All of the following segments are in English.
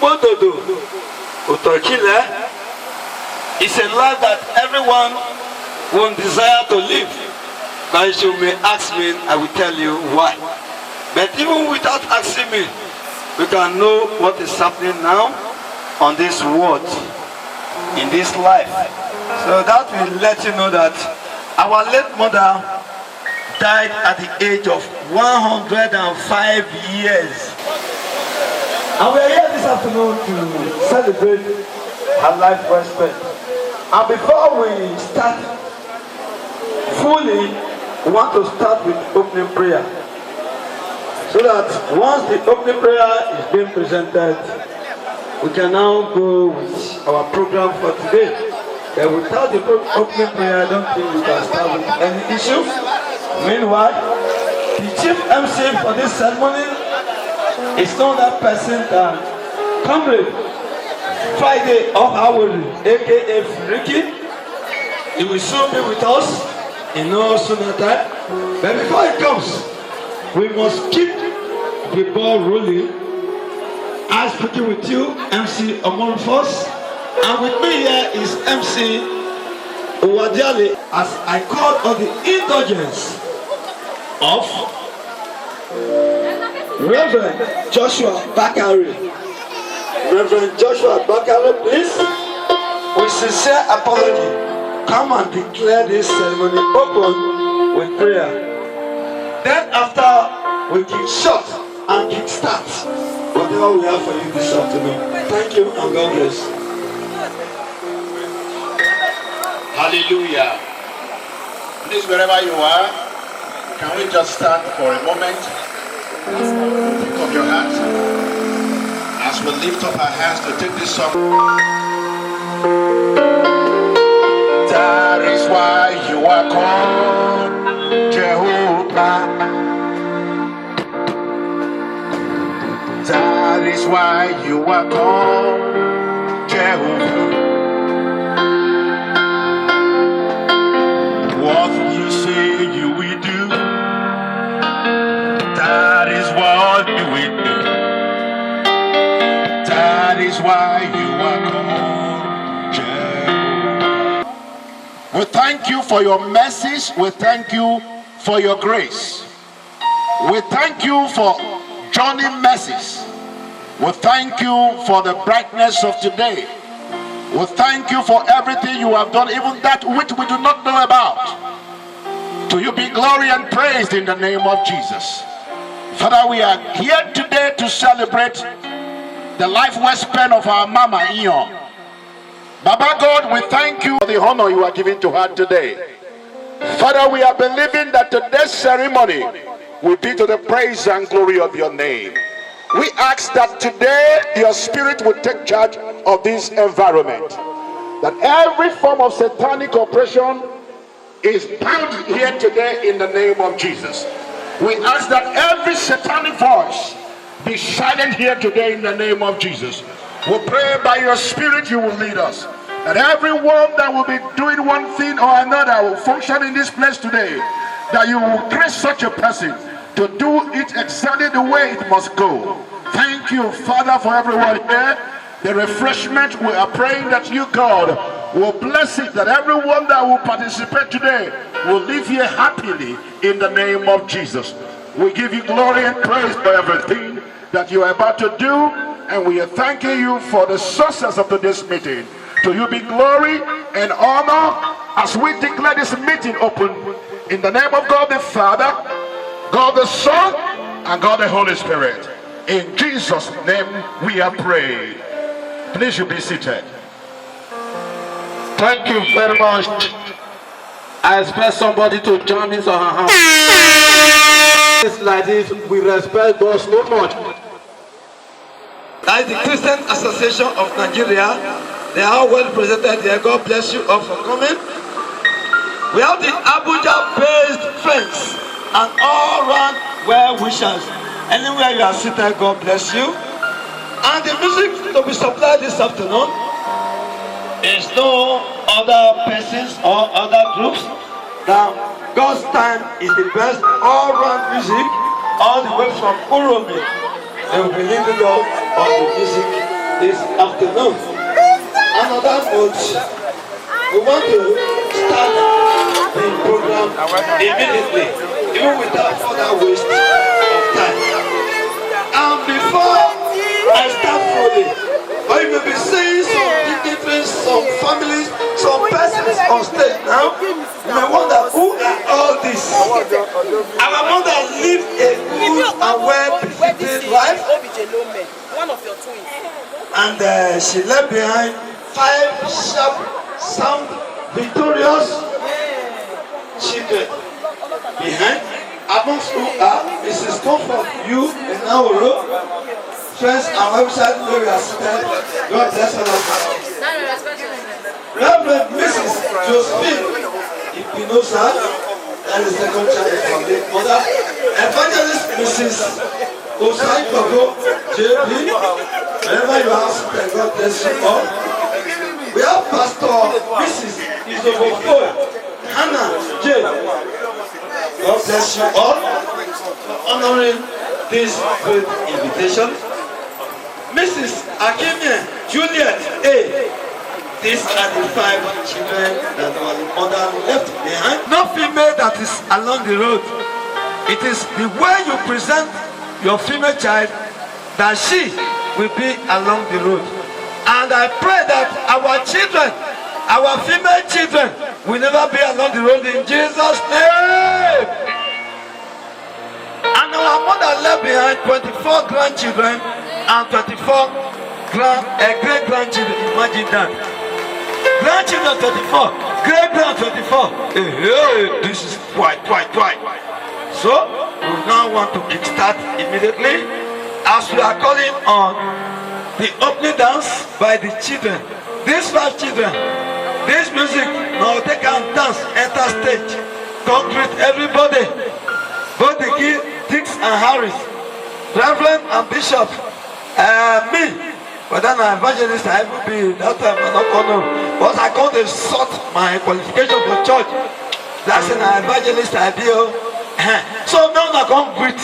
Obododo, Utochile, is a life that everyone will desire to live. But if you may ask me, I will tell you why. But even without asking me, we can know what is happening now on this world, in this life. So that will let you know that our late mother died at the age of 105 years. And we are here this afternoon to celebrate her life well spent. And before we start fully, we want to start with opening prayer. So that once the opening prayer is being presented, we can now go with our program for today. But without the opening prayer, I don't think we can start with any issue. Meanwhile, the chief MC for this ceremony is not that person than Comrade Friday of Howard, aka Ricky. He will soon be with us in no sooner time. But before he comes, we must keep the ball rolling. I'm speaking with you, MC Omolfos, and with me here is MC Owadiale, as I call on the indulgence of Reverend Joshua Bakari. Reverend Joshua Bakari, please, with sincere apology, come and declare this ceremony open with prayer. Then after, we kick short and kick start whatever we have for you this afternoon. Thank you and God bless. Hallelujah. Please, wherever you are, can we just start for a moment? Pick up your hands as we lift up our hands to take this song. That is why you are called Jehovah. That is why you are called Jehovah. What you say you will do, that is what you will do. That is why you are called Jehovah. We thank you for your mercies. We thank you for your grace. We thank you for journey mercies. We thank you for the brightness of today. We thank you for everything you have done, even that which we do not know about. To you be glory and praise in the name of Jesus. Father, we are here today to celebrate the life well spent of our Mama Iyo. Baba God, we thank you for the honor you are giving to her today. Father, we are believing that today's ceremony will be to the praise and glory of your name. We ask that today your spirit will take charge of this environment. That every form of satanic oppression is bound here today in the name of Jesus. We ask that every satanic voice be silent here today in the name of Jesus. We pray by your spirit you will lead us. That everyone that will be doing one thing or another will function in this place today. That you will create such a person to do it exactly the way it must go. Thank you, Father, for everyone here. The refreshment, we are praying that you, God, will bless it, that everyone that will participate today will live here happily in the name of Jesus. We give you glory and praise for everything that you are about to do, and we are thanking you for the success of today's meeting. To you be glory and honor as we declare this meeting open in the name of God the Father, God the Son, and God the Holy Spirit. In Jesus' name we are prayed. Please you be seated. Thank you very much. I expect somebody to jump into her house. It's like this, we respect God so much. That is the Christian Association of Nigeria. They are well represented here. God bless you all for coming. We have the Abuja-based friends and all round well-wishers. Anywhere you are seated, God bless you. And the music to be supplied this afternoon is no other persons or other groups. Now, God's time is the best all-round music, all the way from Uromi. They will be leading us on the music this afternoon. And on that note, we want to start the program immediately, even without further waste of time. And before I start fully, or you may be seeing some dignitaries, some families, some persons on stage now, you may wonder who are all these. Our mother lived a good and well-befitting life, one of your twins, and she left behind 5 sharp, sound, victorious children behind, amongst who are Mrs. Comfort, you and Nauro, friends and website where we are seated. God bless all of us. Reverend Mrs. Josephine Ipinosa, that is the second child from the mother. Evangelist Mrs. Osai Kogo JP, wherever you are seated, God bless you all. We have Pastor Mrs. Izobofo Hannah J. God bless you all for honoring this great invitation. Mrs. Akimie Juliet A. These are the 5 children that our mother left behind. No female that is along the road. It is the way you present your female child that she will be along the road. And I pray that our children, our female children, will never be along the road in Jesus' name. And our mother left behind 24 grandchildren and 24 great-grandchildren. Imagine that. Grandchildren 24, great-grand 24. This is quite. So, we now want to kickstart immediately as we are calling on the opening dance by the children. These 5 children, this music, now they can dance, enter stage, concrete everybody, both the Dix and Harris, Reverend and Bishop, me, but then I'm evangelist, I will be, that time I'm not going to know, because I can't sort my qualification for church. That's an evangelist idea. So now I can't greet.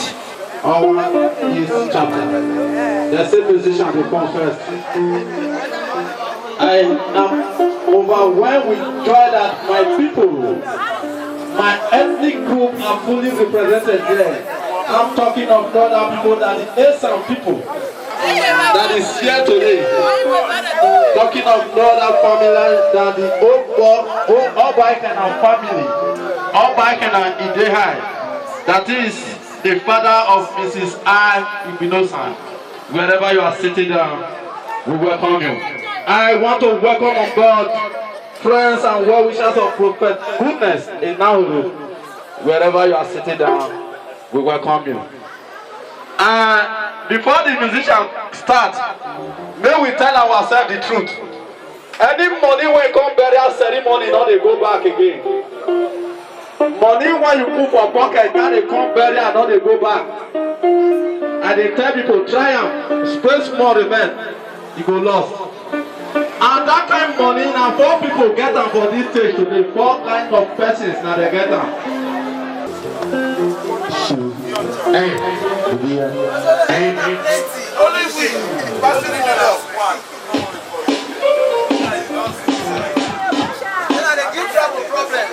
Our is chapter. The same musician will come first. I am overwhelmed with joy that my people, my ethnic group are fully represented here. I'm talking of other people than the Esan people that is here today. Talking of other family than the Obaiken family. Obaiken and Idehai. That is the father of Mrs. I Ibinosan. Wherever you are sitting down, we welcome you. I want to welcome on God friends and well-wishers of Prophet Goodness in Nollywood. Wherever you are sitting down, we welcome you. And before the musician start, may we tell ourselves the truth. Any money when come burial ceremony, now they go back again. Money when you put for pocket, now they come burial, now they go back. And they tell people, try and spray small remain, you go lost. And that kind of money, now 4 people get them for this stage today. 4 kinds of persons, now they get them. Hey, Only we passing in the left one. They give trouble problem.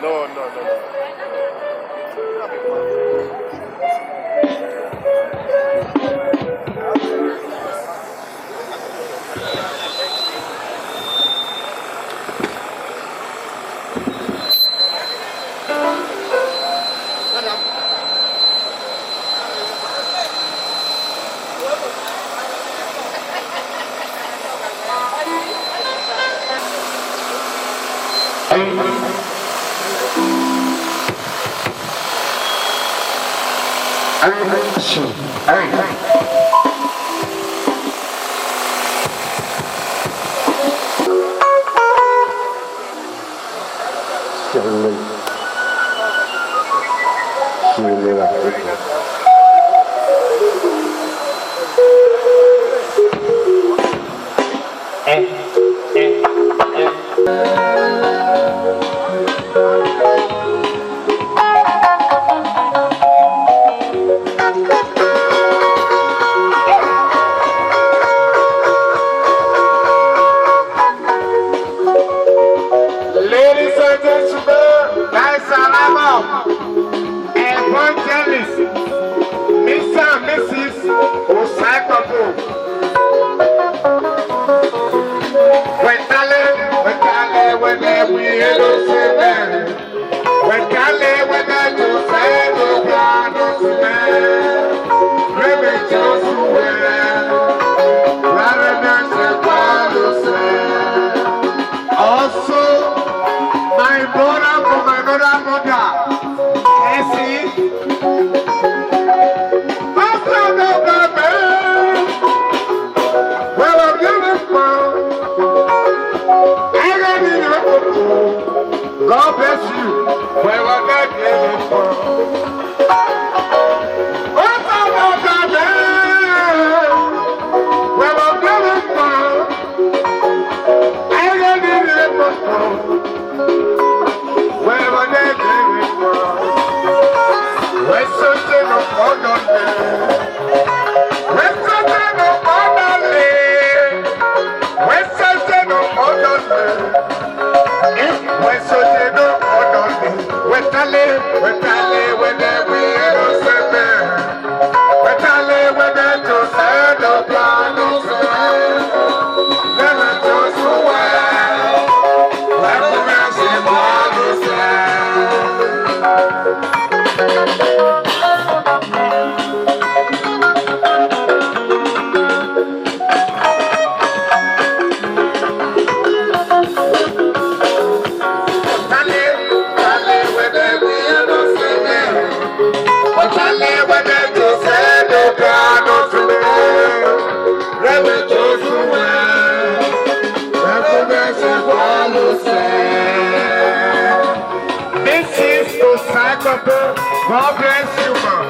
No. God bless you. Wherever God is from. God bless you, man.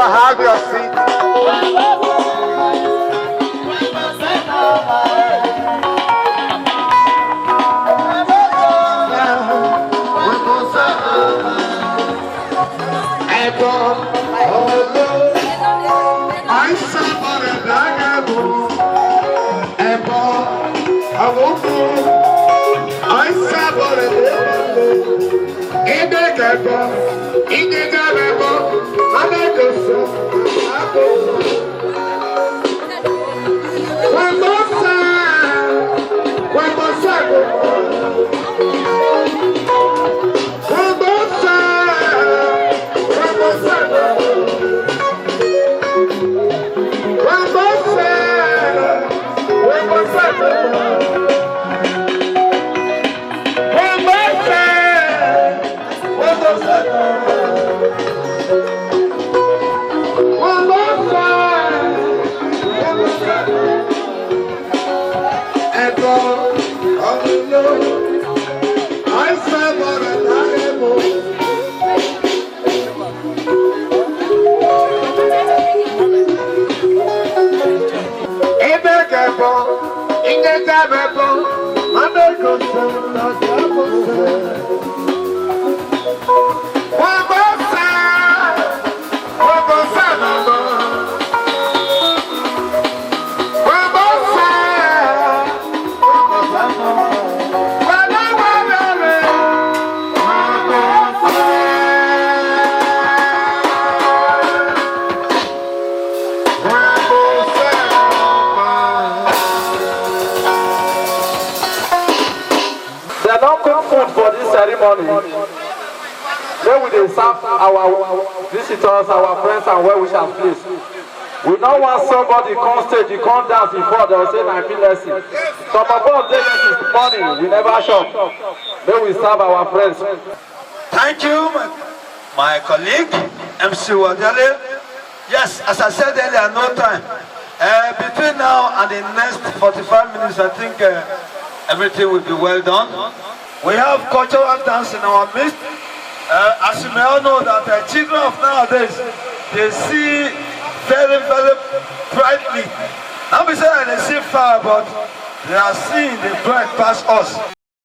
Have your seat. Then we dey serve our visitors, our friends, and well-wishers, please. We don't want somebody come stage, you come dance before they will say na epilepsy. Some of us dey this morning, we never shop. Then we serve our friends. Thank you, my colleague, MC Wadale. Yes, as I said earlier, no time. Between now and the next 45 minutes, I think everything will be well done. We have cultural dance in our midst. As you may all know that the children of nowadays, they see very, very brightly. Not be saying they see far, but they are seeing the bright past us.